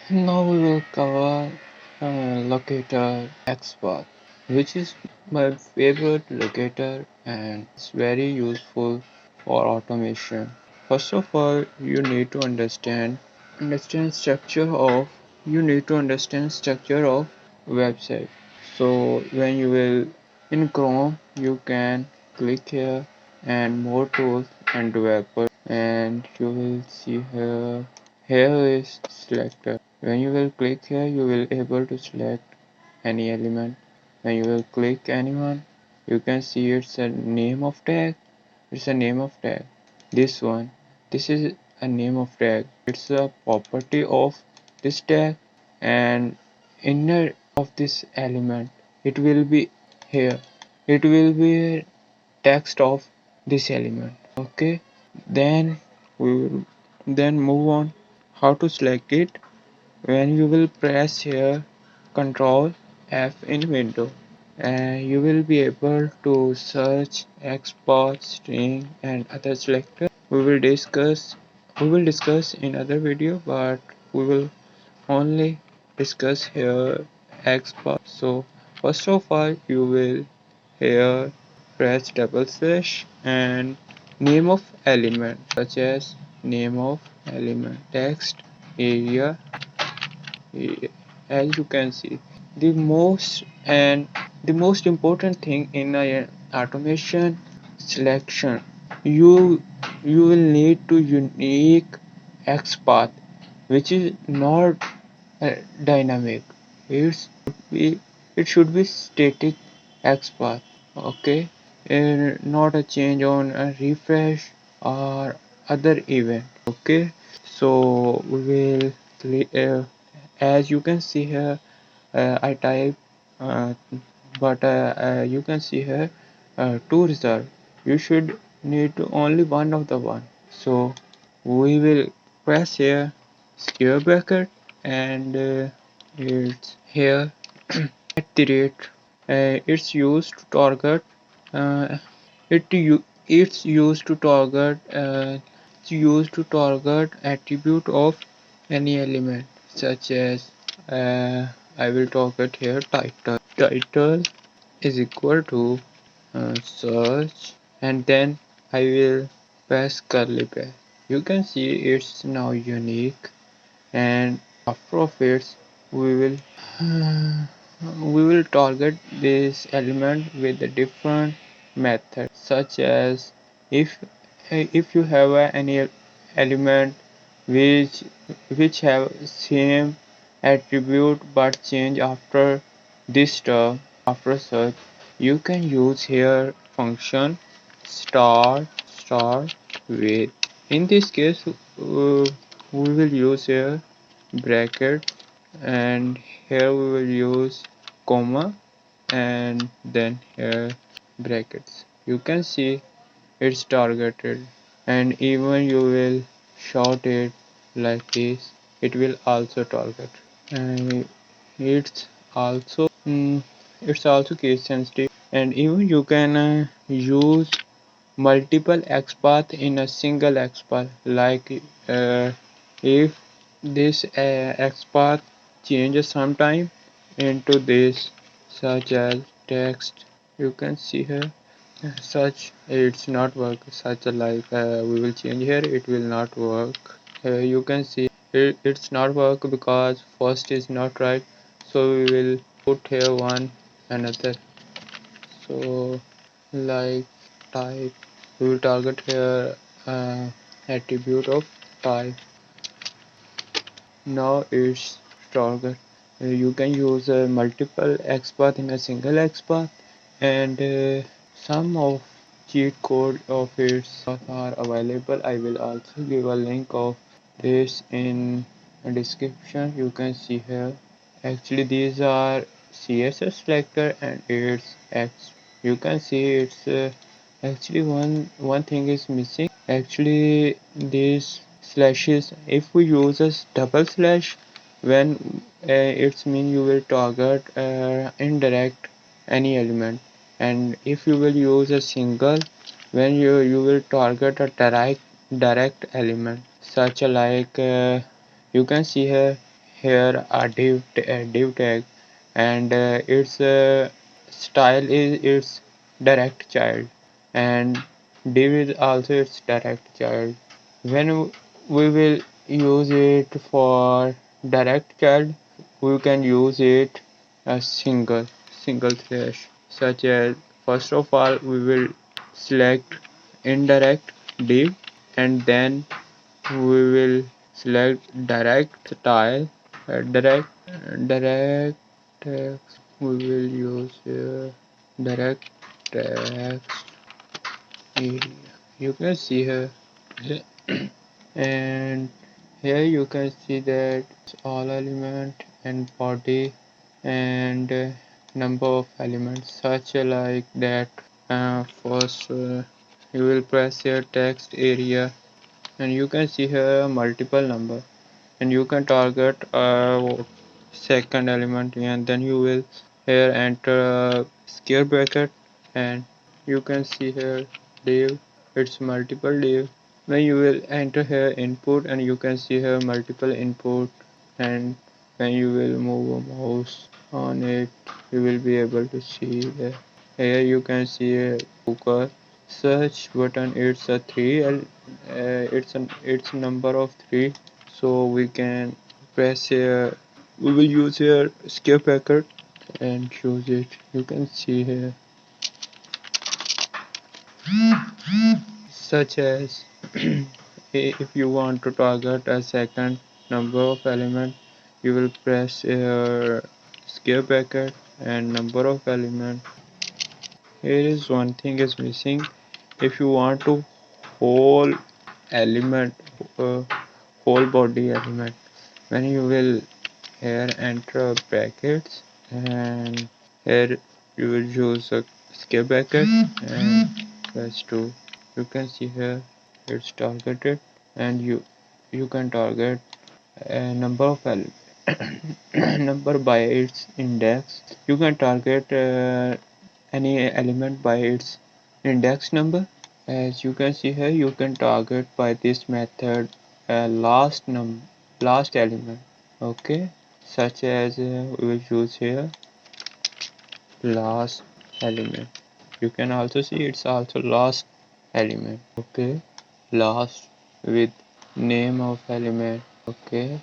Now we will cover locator Xpath, which is my favorite locator and it's very useful for automation. First of all, understand structure of you need to understand structure of website. So when you will in Chrome, you can click here and more tools and developer, and you will see here. Here is selector. When you will click here, you will able to select any element. When you will click anyone, you can see it's a name of tag. It's a name of tag. This one, this is a name of tag. It's a property of this tag, and inner of this element, it will be here. It will be text of this element. Okay, then we will then move on how to select it. When you will press here Control F in window, and you will be able to search export string and other selector. We will discuss in other video, but we will only discuss here export. So first of all, you will here press double slash and name of element, such as name of element, text, area. As you can see, the most important thing in a automation selection, you you will need to unique XPath, which is not dynamic. It should be it should be static XPath. Okay, and not a change on a refresh or other event. Okay, so we will as you can see here, I type uh, but you can see here two result. You should need to only one of the one. So we will press here square bracket, and it's here at the rate. It's used to target uh, it's used to target attribute of any element, such as I will target here title. Title is equal to search, and then I will press curly bracket. You can see it's now unique, and after of it we will target this element with a different method, such as if you have any element which have same attribute but change after this term after search, you can use here function star with. In this case, we will use here bracket, and here we will use comma, and then here brackets. You can see it's targeted, and even you will short it like this, it will also target. And it's also case sensitive, and even you can use multiple XPath in a single XPath, like if this XPath changes sometime into this, such as text. You can see here such it's not work, such like we will change here, it will not work. You can see it's not work because first is not right, so we will put here one another. So like type, we will target here attribute of type. Now it's target. You can use multiple XPath in a single XPath, and some of cheat code of its are available. I will also give a link of this in a description. You can see here. Actually, these are CSS selector and its X. You can see it's actually one thing is missing. Actually, these slashes, if we use a double slash, when it's mean you will target indirect any element, and if you will use a single, when you will target a direct element, such like you can see here here a div tag, and its style is its direct child, and div is also its direct child. When we will use it for direct child, we can use it as single slash, such as first of all we will select indirect div, and then we will select direct style, direct text. We will use direct text area. You can see here, and here you can see that all element and body and number of elements, such like that. First, you will press here text area, and you can see here multiple number, and you can target second element, and then you will here enter a square bracket, and you can see here div, it's multiple div. When you will enter here input, and you can see here multiple input, and when you will move a mouse on it, you will be able to see that here you can see a Google search button. It's a three it's a number of three, so we can press here, we will use here skip packet and choose it. You can see here, such as if you want to target a second number of element, you will press skip packet and number of element. Here is one thing is missing. If you want to whole element, uh, whole body element, when you will here enter brackets, and here you will use a skip bracket and press 2. You can see here it's targeted, and you can target a number of number by its index. You can target any element by its index number. As you can see here, you can target by this method last element. Okay, such as we will use here last element. You can also see it's also last element. Okay, last with name of element. Okay,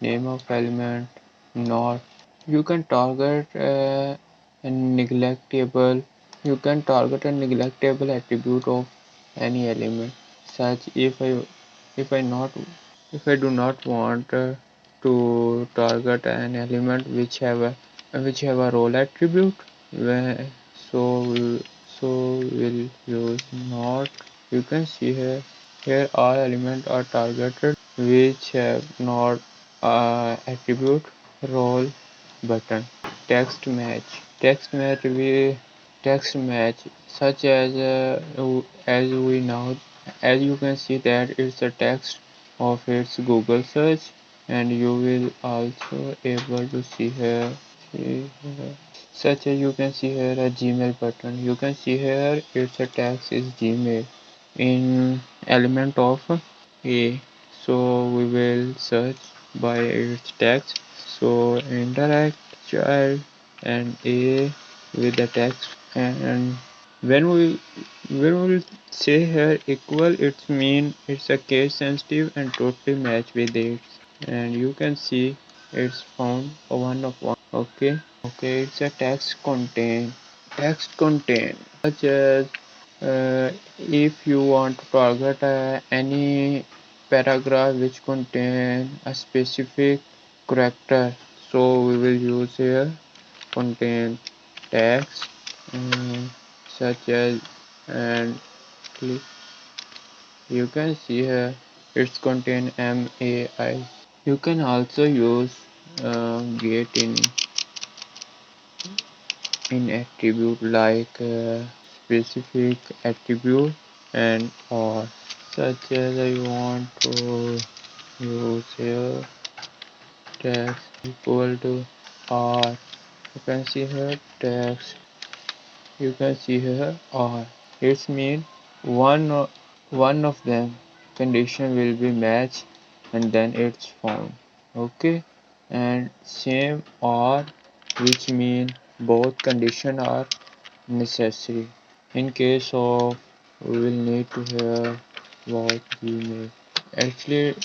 name of element not. You can target a neglectable. You can target a neglectable attribute of any element, such if I do not want to target an element which have a role attribute, where so we'll use not. You can see here all elements are targeted which have not attribute role button. Text match, such as we now, as you can see that it's a text of its Google search, and you will also able to see here, such as you can see here a Gmail button. You can see here its a text is Gmail in element of a, so we will search by its text. So indirect child and a with the text, and when we say here equal, it's mean it's a case sensitive and totally match with it, and you can see it's found a one of one. Okay, it's a text contain, such as if you want to target any paragraph which contain a specific character, so we will use here contain text, such as, and click. You can see here it's contain MAI. You can also use get in attribute like specific attribute and or, such as I want to use here text equal to or. You can see here text, you can see here or. It's mean one of them condition will be matched, and then it's found. Okay, and same or, which mean both condition are necessary. In case of, we will need to hear what we make. Actually,